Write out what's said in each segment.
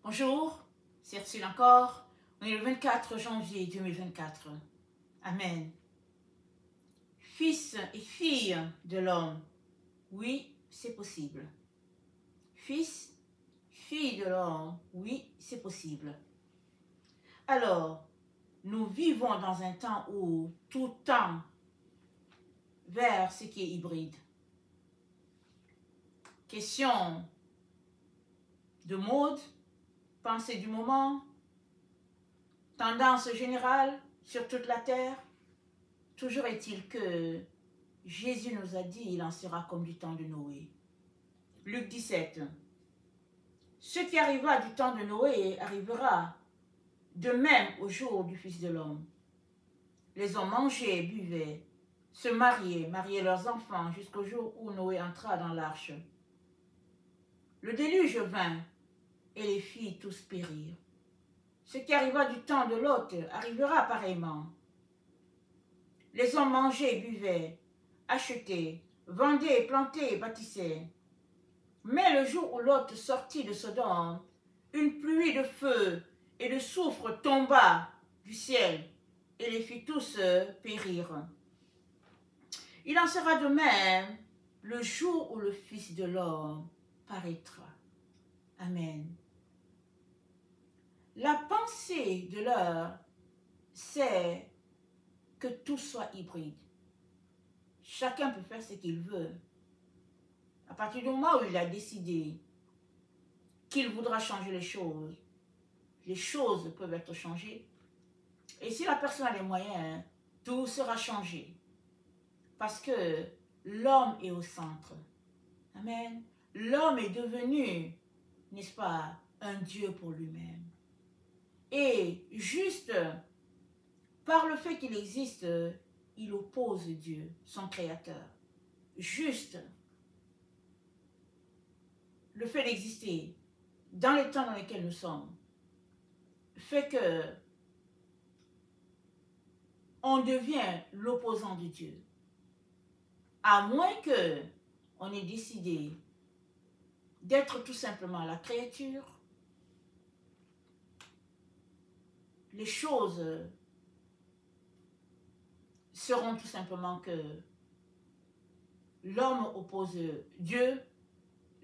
Bonjour, c'est Ursule encore. On est le 24 janvier 2024. Amen. Fils et filles de l'homme, oui, c'est possible. Fils, fille de l'homme, oui, c'est possible. Alors, nous vivons dans un temps où tout tend vers ce qui est hybride. Question de mode, pensée du moment, tendance générale sur toute la terre. Toujours est-il que Jésus nous a dit, il en sera comme du temps de Noé. Luc 17. Ce qui arriva du temps de Noé arrivera de même au jour du Fils de l'homme. Les hommes mangeaient, buvaient, se mariaient leurs enfants jusqu'au jour où Noé entra dans l'arche. Le déluge vint et les filles tous périrent. Ce qui arriva du temps de Lot arrivera pareillement. Les hommes mangeaient, buvaient, achetaient, vendaient, plantaient, bâtissaient. Mais le jour où Lot sortit de Sodome, une pluie de feu et de soufre tomba du ciel et les fit tous périr. Il en sera de même le jour où le Fils de l'homme paraîtra. Amen. La pensée de l'heure, c'est que tout soit hybride. Chacun peut faire ce qu'il veut. À partir du moment où il a décidé qu'il voudra changer les choses peuvent être changées. Et si la personne a les moyens, tout sera changé. Parce que l'homme est au centre. Amen. L'homme est devenu, n'est-ce pas, un Dieu pour lui-même. Et juste par le fait qu'il existe, il oppose Dieu, son créateur. Juste le fait d'exister dans les temps dans lesquels nous sommes fait que on devient l'opposant de Dieu. À moins que on ait décidé d'être tout simplement la créature, les choses seront tout simplement que l'homme oppose Dieu,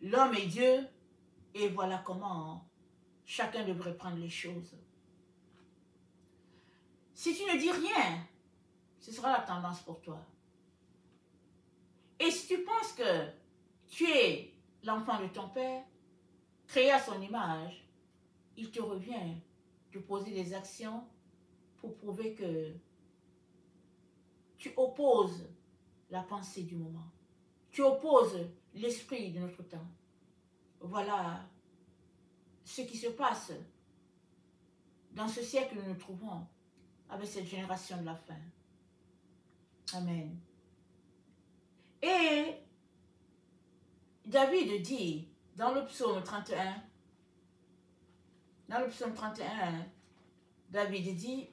l'homme est Dieu, et voilà comment chacun devrait prendre les choses. Si tu ne dis rien, ce sera la tendance pour toi. Et si tu penses que tu es l'enfant de ton père, créé à son image, il te revient de poser des actions pour prouver que tu opposes la pensée du moment. Tu opposes l'esprit de notre temps. Voilà ce qui se passe dans ce siècle où nous nous trouvons avec cette génération de la fin. Amen. Et David dit dans le psaume 31, David dit,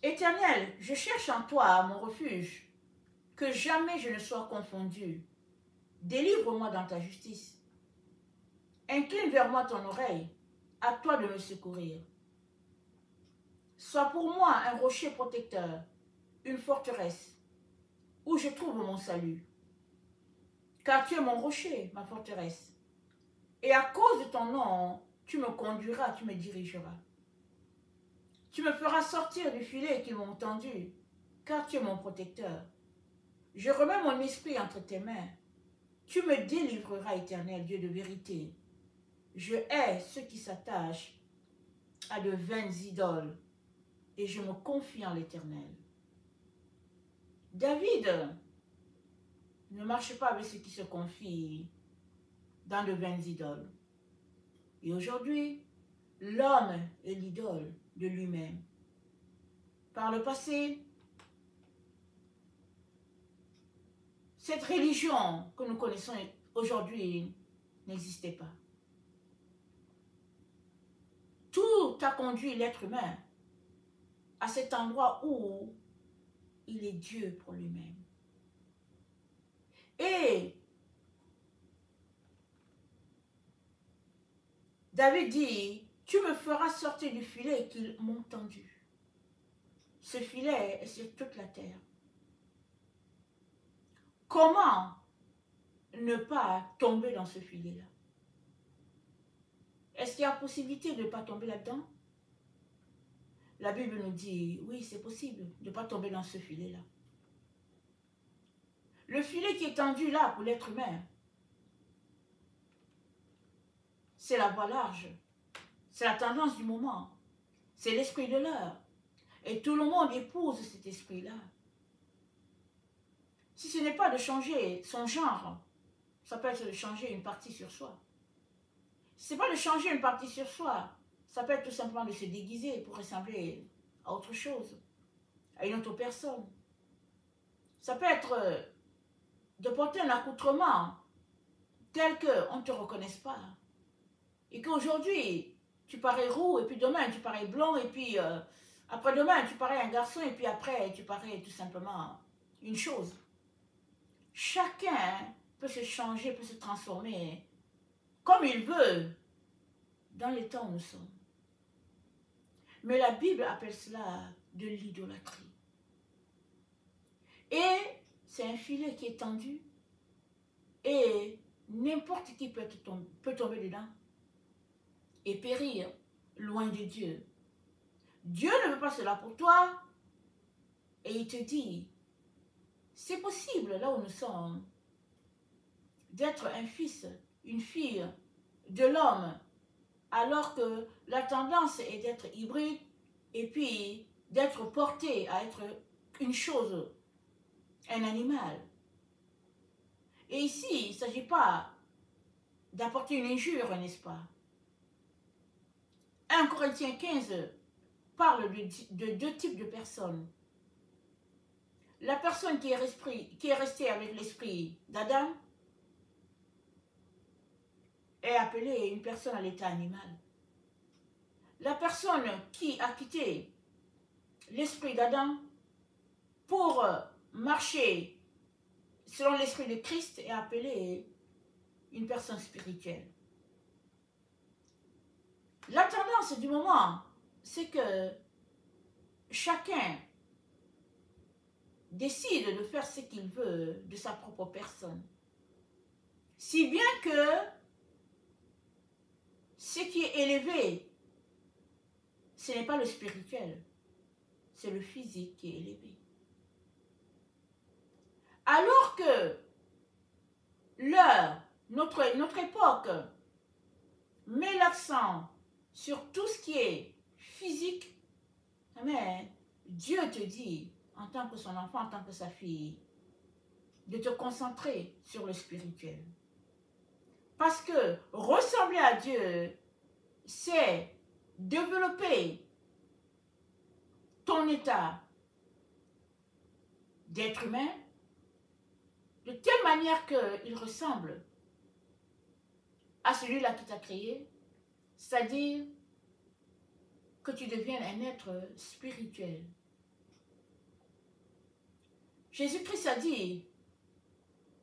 Éternel, je cherche en toi mon refuge, que jamais je ne sois confondu. Délivre-moi dans ta justice. Incline vers moi ton oreille, à toi de me secourir. Sois pour moi un rocher protecteur, une forteresse, où je trouve mon salut. Car tu es mon rocher, ma forteresse. Et à cause de ton nom, tu me conduiras, tu me dirigeras. Tu me feras sortir du filet qu'ils m'ont tendu, car tu es mon protecteur. Je remets mon esprit entre tes mains. Tu me délivreras, Éternel, Dieu de vérité. Je hais ceux qui s'attachent à de vaines idoles, et je me confie en l'Éternel. David ne marche pas avec ceux qui se confient dans de vaines idoles. Et aujourd'hui, l'homme est l'idole de lui-même. Par le passé, cette religion que nous connaissons aujourd'hui n'existait pas. Tout a conduit l'être humain à cet endroit où il est Dieu pour lui-même. Et David dit, tu me feras sortir du filet qu'ils m'ont tendu. Ce filet est sur toute la terre. Comment ne pas tomber dans ce filet-là? Est-ce qu'il y a possibilité de ne pas tomber là-dedans? La Bible nous dit, oui, c'est possible de ne pas tomber dans ce filet-là. Le filet qui est tendu là pour l'être humain, c'est la voie large. C'est la tendance du moment. C'est l'esprit de l'heure. Et tout le monde épouse cet esprit-là. Si ce n'est pas de changer son genre, ça peut être de changer une partie sur soi. Si ce n'est pas de changer une partie sur soi, ça peut être tout simplement de se déguiser pour ressembler à autre chose, à une autre personne. Ça peut être de porter un accoutrement tel qu'on ne te reconnaisse pas. Et qu'aujourd'hui, tu parais roux, et puis demain, tu parais blond, et puis après-demain, tu parais un garçon, et puis après, tu parais tout simplement une chose. Chacun peut se changer, peut se transformer comme il veut dans les temps où nous sommes. Mais la Bible appelle cela de l'idolâtrie. Et c'est un filet qui est tendu et n'importe qui peut tomber dedans et périr loin de Dieu. Dieu ne veut pas cela pour toi et il te dit, c'est possible là où nous sommes d'être un fils, une fille de l'homme alors que la tendance est d'être hybride et puis d'être porté à être une chose, un animal. Et ici, il ne s'agit pas d'apporter une injure, n'est-ce pas? 1 Corinthiens 15 parle de deux types de personnes. La personne qui est restée avec l'esprit d'Adam est appelée une personne à l'état animal. La personne qui a quitté l'esprit d'Adam pour marcher selon l'esprit de Christ est appelée une personne spirituelle. La tendance du moment, c'est que chacun décide de faire ce qu'il veut de sa propre personne. Si bien que ce qui est élevé, ce n'est pas le spirituel, c'est le physique qui est élevé. Alors que notre époque met l'accent sur tout ce qui est physique, mais Dieu te dit, en tant que son enfant, en tant que sa fille, de te concentrer sur le spirituel. Parce que ressembler à Dieu, c'est développer ton état d'être humain de telle manière qu'il ressemble à celui-là qui t'a créé, c'est-à-dire que tu deviennes un être spirituel. Jésus-Christ a dit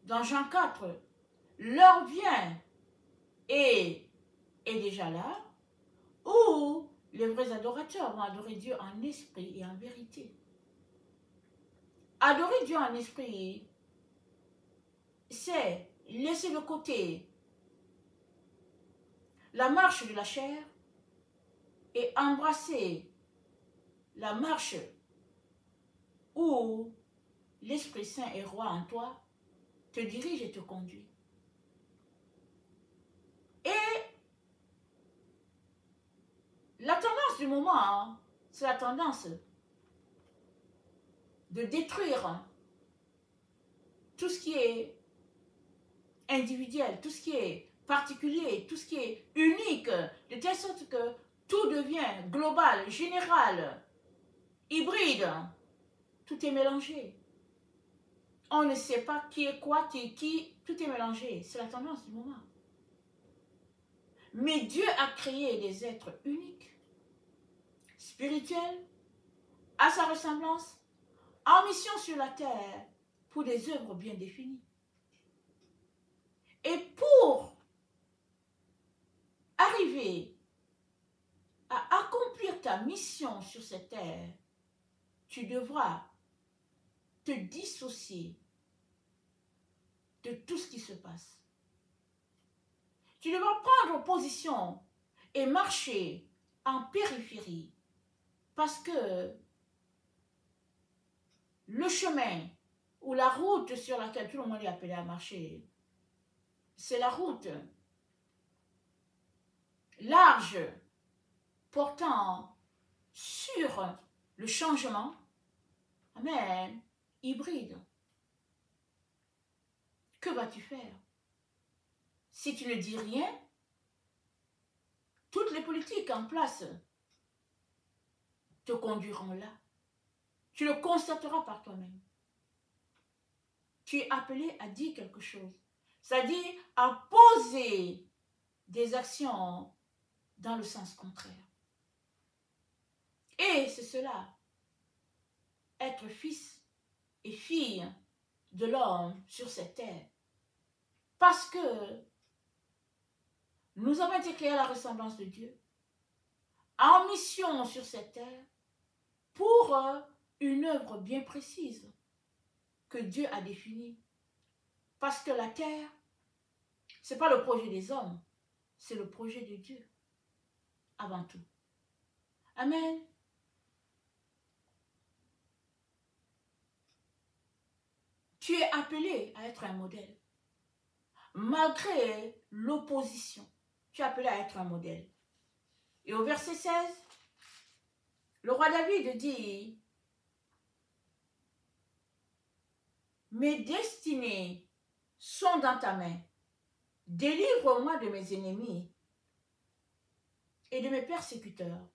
dans Jean 4, l'heure vient et est déjà là, où les vrais adorateurs vont adorer Dieu en esprit et en vérité. Adorer Dieu en esprit, c'est laisser de côté la marche de la chair et embrasser la marche où l'Esprit Saint est roi en toi, te dirige et te conduit. Et la tendance du moment, c'est la tendance de détruire tout ce qui est individuel, tout ce qui est particulier, tout ce qui est unique, de telle sorte que tout devient global, général, hybride. Tout est mélangé. On ne sait pas qui est quoi, qui est qui, tout est mélangé. C'est la tendance du moment. Mais Dieu a créé des êtres uniques, spirituels, à sa ressemblance, en mission sur la terre pour des œuvres bien définies. Et pour arriver à accomplir ta mission sur cette terre, tu devras te dissocier de tout ce qui se passe. Tu devras prendre position et marcher en périphérie parce que le chemin ou la route sur laquelle tout le monde est appelé à marcher, c'est la route large portant sur le changement, amen, hybride. Que vas-tu faire? Si tu ne dis rien, toutes les politiques en place te conduiront là. Tu le constateras par toi-même. Tu es appelé à dire quelque chose, c'est-à-dire à poser des actions dans le sens contraire. Et c'est cela, être fils et fille de l'homme sur cette terre. Parce que nous avons été créés à la ressemblance de Dieu, en mission sur cette terre, pour une œuvre bien précise que Dieu a définie. Parce que la terre, ce n'est pas le projet des hommes, c'est le projet de Dieu, avant tout. Amen. Tu es appelé à être un modèle. Malgré l'opposition, tu es appelé à être un modèle. Et au verset 16, le roi David dit, « Mes destinées sont dans ta main. Délivre-moi de mes ennemis et de mes persécuteurs.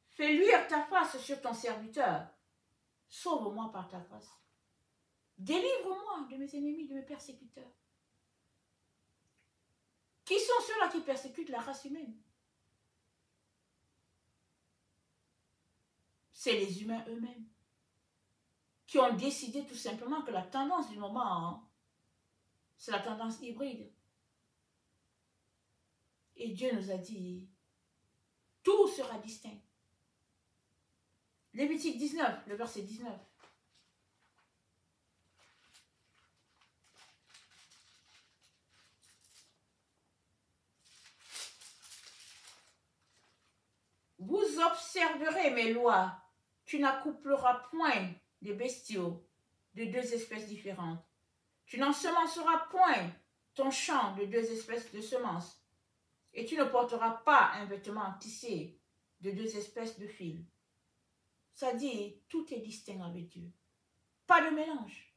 Fais luire ta face sur ton serviteur. Sauve-moi par ta face. Délivre-moi de mes ennemis, de mes persécuteurs. » Qui sont ceux-là qui persécutent la race humaine? C'est les humains eux-mêmes qui ont décidé tout simplement que la tendance du moment, c'est la tendance hybride. Et Dieu nous a dit, tout sera distinct. Lévitique 19, le verset 19. Vous observerez mes lois. Tu n'accoupleras point des bestiaux de deux espèces différentes. Tu n'ensemenceras point ton champ de deux espèces de semences. Et tu ne porteras pas un vêtement tissé de deux espèces de fils. Ça dit, tout est distinct avec Dieu. Pas de mélange.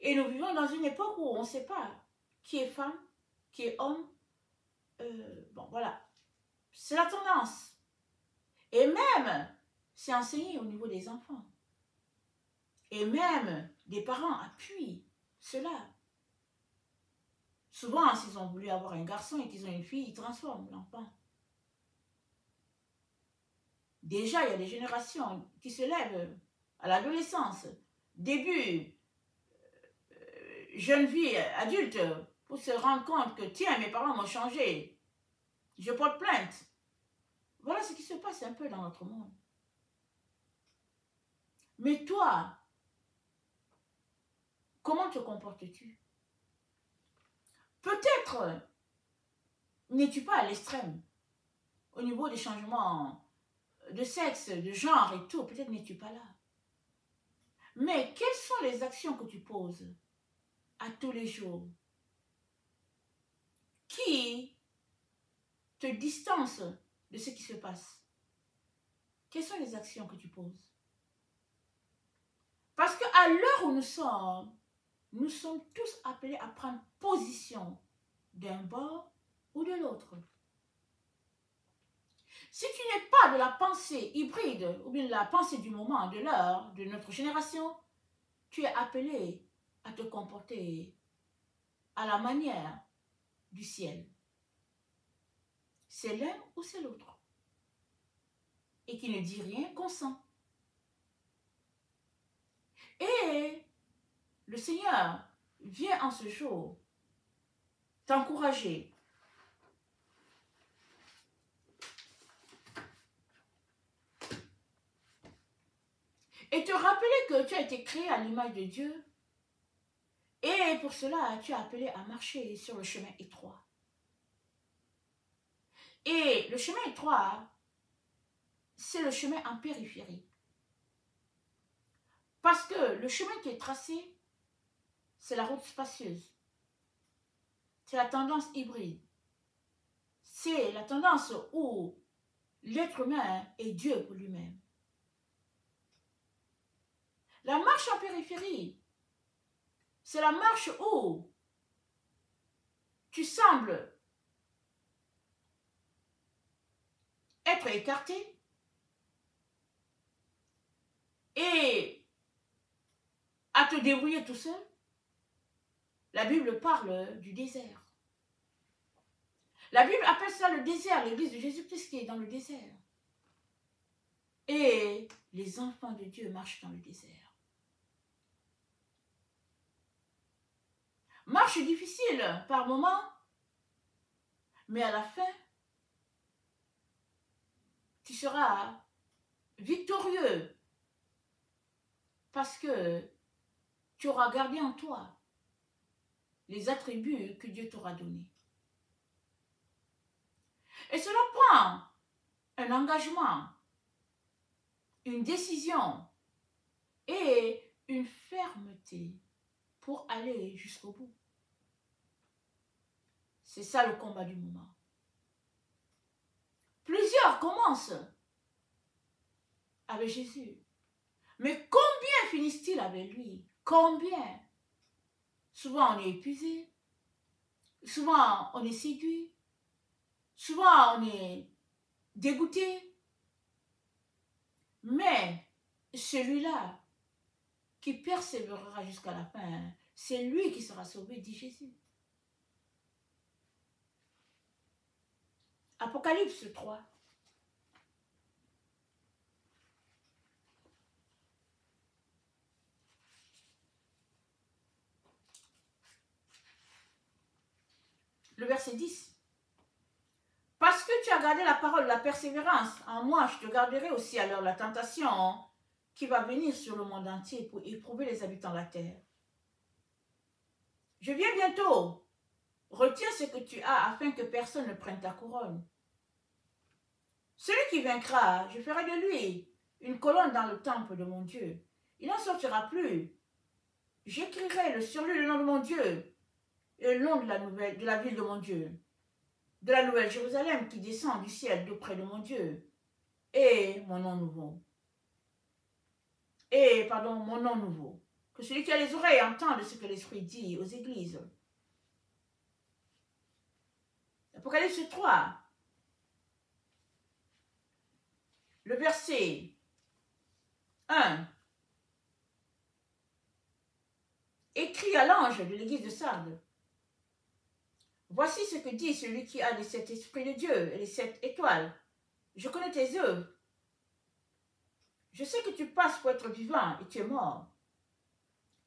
Et nous vivons dans une époque où on ne sait pas qui est femme, qui est homme. Bon, voilà. C'est la tendance. Et même, c'est enseigné au niveau des enfants. Et même, des parents appuient cela. Souvent, s'ils ont voulu avoir un garçon et qu'ils ont une fille, ils transforment l'enfant. Déjà, il y a des générations qui se lèvent à l'adolescence, début, jeune vie, adulte, pour se rendre compte que, tiens, mes parents m'ont changé, je porte plainte. Voilà ce qui se passe un peu dans notre monde. Mais toi, comment te comportes-tu? Peut-être n'es-tu pas à l'extrême au niveau des changements de sexe, de genre et tout, peut-être n'es-tu pas là. Mais quelles sont les actions que tu poses à tous les jours qui te distancent de ce qui se passe? Quelles sont les actions que tu poses? Parce qu'à l'heure où nous sommes tous appelés à prendre position d'un bord ou de l'autre. Si tu n'es pas de la pensée hybride ou bien de la pensée du moment, de l'heure, de notre génération, tu es appelé à te comporter à la manière du ciel. C'est l'un ou c'est l'autre. et qui ne dit rien consent. Et le Seigneur vient en ce jour t'encourager. Et te rappeler que tu as été créé à l'image de Dieu. Et pour cela, tu es appelé à marcher sur le chemin étroit. Et le chemin étroit, c'est le chemin en périphérie. Parce que le chemin qui est tracé, c'est la route spacieuse. C'est la tendance hybride. C'est la tendance où l'être humain est Dieu pour lui-même. La marche en périphérie, c'est la marche où tu sembles être écarté et à te débrouiller tout seul. La Bible parle du désert. La Bible appelle ça le désert, l'église de Jésus-Christ qui est dans le désert. Et les enfants de Dieu marchent dans le désert. Marche difficile par moments, mais à la fin, tu seras victorieux parce que tu auras gardé en toi les attributs que Dieu t'aura donnés. Et cela prend un engagement, une décision et une fermeté pour aller jusqu'au bout. C'est ça le combat du moment. Plusieurs commencent avec Jésus. Mais combien finissent-ils avec lui? Combien? Souvent on est épuisé. Souvent on est séduit. Souvent on est dégoûté. Mais celui-là qui persévérera jusqu'à la fin, c'est lui qui sera sauvé, dit Jésus. Apocalypse 3. Le verset 10. Parce que tu as gardé la parole de la persévérance, en moi je te garderai aussi à l'heure la tentation qui va venir sur le monde entier pour éprouver les habitants de la terre. Je viens bientôt. Retiens ce que tu as afin que personne ne prenne ta couronne. Celui qui vaincra, je ferai de lui une colonne dans le temple de mon Dieu. Il n'en sortira plus. J'écrirai sur lui le nom de mon Dieu et le nom de la ville de mon Dieu, de la nouvelle Jérusalem qui descend du ciel d'auprès de mon Dieu, et mon nom nouveau. Mon nom nouveau. Que celui qui a les oreilles entende ce que l'Esprit dit aux églises. Apocalypse 3. Le verset 1. Écrit à l'ange de l'église de Sardes. Voici ce que dit celui qui a les 7 esprits de Dieu et les 7 étoiles. Je connais tes œuvres. Je sais que tu passes pour être vivant et tu es mort.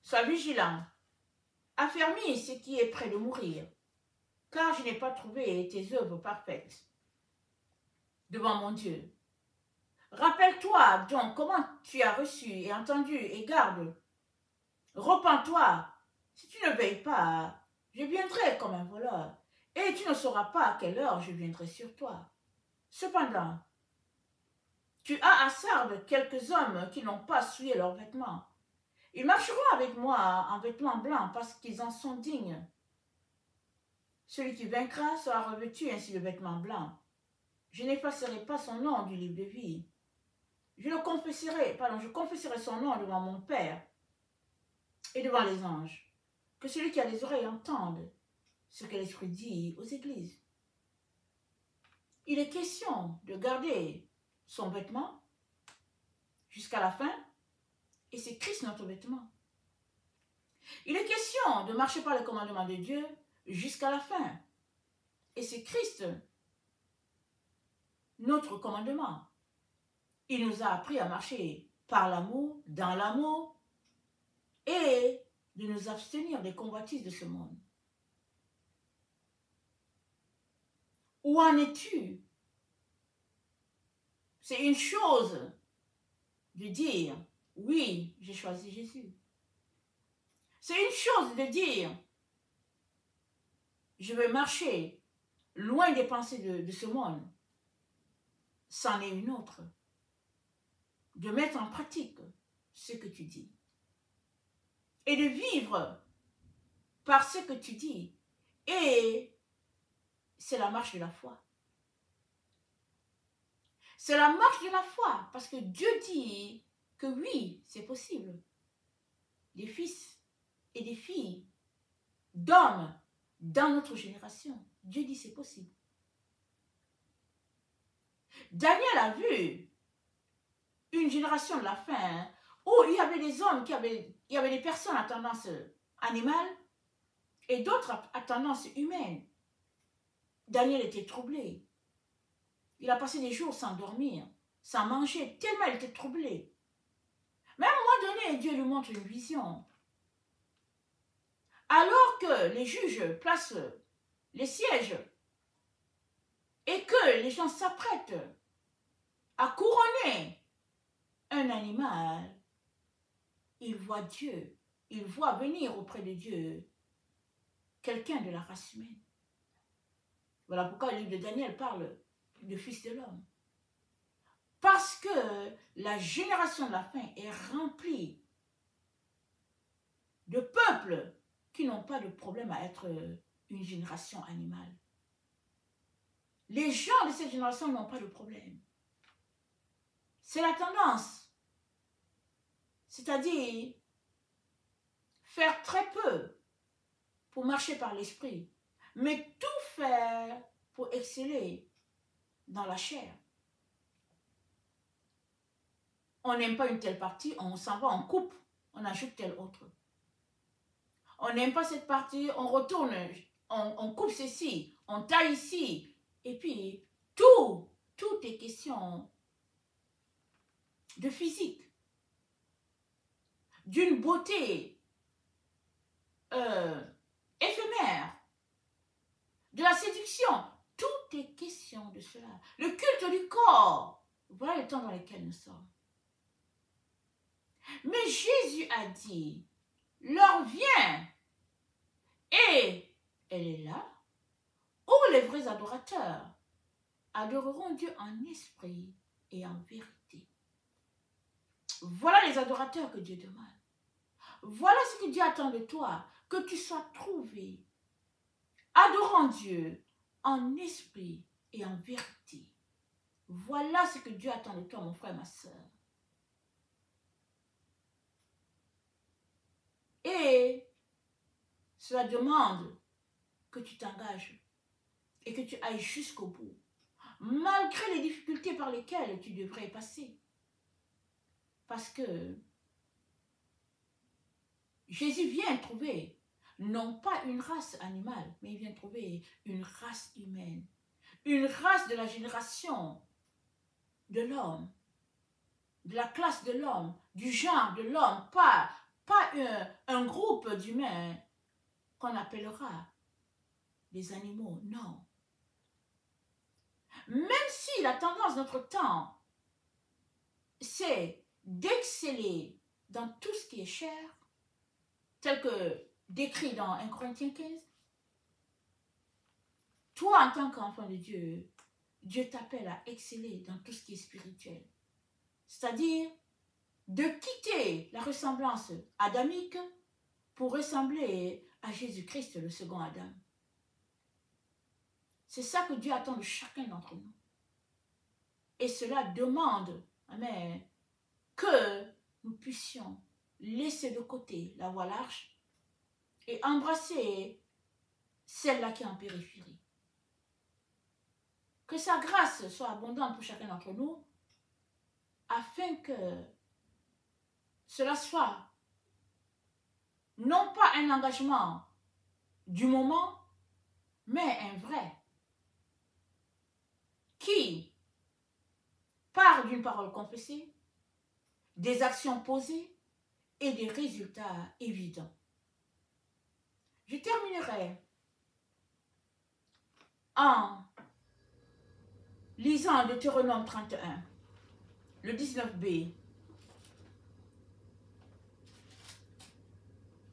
Sois vigilant. Affermis ce qui est près de mourir, car je n'ai pas trouvé tes œuvres parfaites devant mon Dieu. Rappelle-toi donc comment tu as reçu et entendu et garde. Repens-toi. Si tu ne veilles pas, je viendrai comme un voleur, et tu ne sauras pas à quelle heure je viendrai sur toi. Cependant, tu as à Sardes quelques hommes qui n'ont pas souillé leurs vêtements. Ils marcheront avec moi en vêtements blancs parce qu'ils en sont dignes. Celui qui vaincra sera revêtu ainsi de vêtements blancs. Je n'effacerai pas son nom du livre de vie. Je confesserai son nom devant mon Père et devant les anges. Que celui qui a les oreilles entende ce que l'Esprit dit aux églises. Il est question de garder son vêtement jusqu'à la fin, et c'est Christ notre vêtement. Il est question de marcher par le commandement de Dieu jusqu'à la fin, et c'est Christ notre commandement. Il nous a appris à marcher par l'amour, dans l'amour, et de nous abstenir des convoitises de ce monde. Où en es-tu? C'est une chose de dire, oui, j'ai choisi Jésus. C'est une chose de dire, je veux marcher loin des pensées de ce monde. C'en est une autre. De mettre en pratique ce que tu dis. Et de vivre par ce que tu dis. Et c'est la marche de la foi. C'est la marche de la foi. Parce que Dieu dit que oui, c'est possible. Des fils et des filles d'hommes dans notre génération. Dieu dit c'est possible. Daniel a vu une génération de la fin où il y avait des hommes il y avait des personnes à tendance animale et d'autres à tendance humaine. Daniel était troublé. Il a passé des jours sans dormir, sans manger, tellement il était troublé. Mais à un moment donné, Dieu lui montre une vision. Alors que les juges placent les sièges et que les gens s'apprêtent à couronner un animal, il voit Dieu, il voit venir auprès de Dieu quelqu'un de la race humaine. Voilà pourquoi le livre de Daniel parle du Fils de l'homme. Parce que la génération de la fin est remplie de peuples qui n'ont pas de problème à être une génération animale. Les gens de cette génération n'ont pas de problème. C'est la tendance. C'est-à-dire faire très peu pour marcher par l'esprit, mais tout faire pour exceller dans la chair. On n'aime pas une telle partie, on s'en va, on coupe, on ajoute telle autre. On n'aime pas cette partie, on retourne, on coupe ceci, on taille ici. Et puis, tout est question de physique, d'une beauté éphémère, de la séduction. Tout est question de cela. Le culte du corps, voilà le temps dans lequel nous sommes. Mais Jésus a dit, l'heure vient, et elle est là, où les vrais adorateurs adoreront Dieu en esprit et en vérité. Voilà les adorateurs que Dieu demande. Voilà ce que Dieu attend de toi, que tu sois trouvé, adorant Dieu en esprit et en vérité. Voilà ce que Dieu attend de toi, mon frère, ma soeur. Et cela demande que tu t'engages et que tu ailles jusqu'au bout, malgré les difficultés par lesquelles tu devrais passer. Parce que Jésus vient trouver, non pas une race animale, mais il vient trouver une race humaine, une race de la génération de l'homme, de la classe de l'homme, du genre de l'homme, pas un groupe d'humains qu'on appellera des animaux, non. Même si la tendance de notre temps, c'est d'exceller dans tout ce qui est chair, tel que décrit dans 1 Corinthiens 15, toi, en tant qu'enfant de Dieu, Dieu t'appelle à exceller dans tout ce qui est spirituel. C'est-à-dire de quitter la ressemblance adamique pour ressembler à Jésus-Christ, le second Adam. C'est ça que Dieu attend de chacun d'entre nous. Et cela demande, amen, que nous puissions laisser de côté la voie large et embrasser celle-là qui est en périphérie. Que sa grâce soit abondante pour chacun d'entre nous, afin que cela soit non pas un engagement du moment, mais un vrai, qui part d'une parole confessée, des actions posées et des résultats évidents. Je terminerai en lisant Deutéronome 31, le 19b.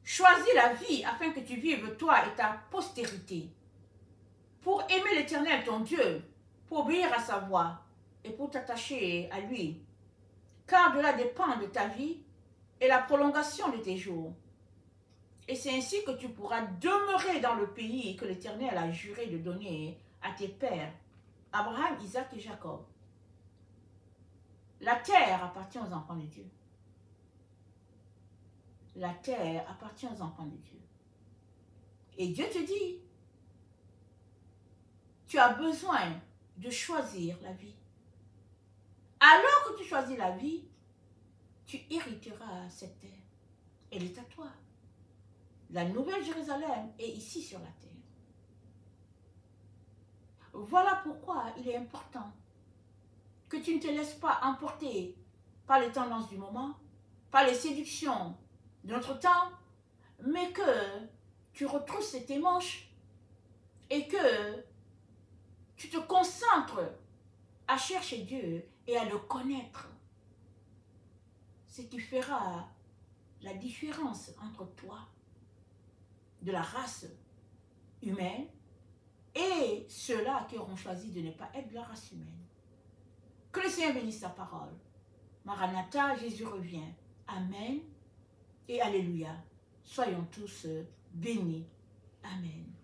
Choisis la vie afin que tu vives toi et ta postérité, pour aimer l'Éternel ton Dieu, pour obéir à sa voix et pour t'attacher à lui. Car de là dépend de ta vie et la prolongation de tes jours. Et c'est ainsi que tu pourras demeurer dans le pays que l'Éternel a juré de donner à tes pères, Abraham, Isaac et Jacob. La terre appartient aux enfants de Dieu. La terre appartient aux enfants de Dieu. Et Dieu te dit, tu as besoin de choisir la vie. Alors que tu choisis la vie, tu hériteras cette terre. Elle est à toi. La nouvelle Jérusalem est ici sur la terre. Voilà pourquoi il est important que tu ne te laisses pas emporter par les tendances du moment, par les séductions de notre temps, mais que tu retrousses tes manches et que tu te concentres à chercher Dieu et à le connaître. Ce qui fera la différence entre toi, de la race humaine, et ceux-là qui auront choisi de ne pas être de la race humaine. Que le Seigneur bénisse sa parole. Maranatha, Jésus revient. Amen et Alléluia. Soyons tous bénis. Amen.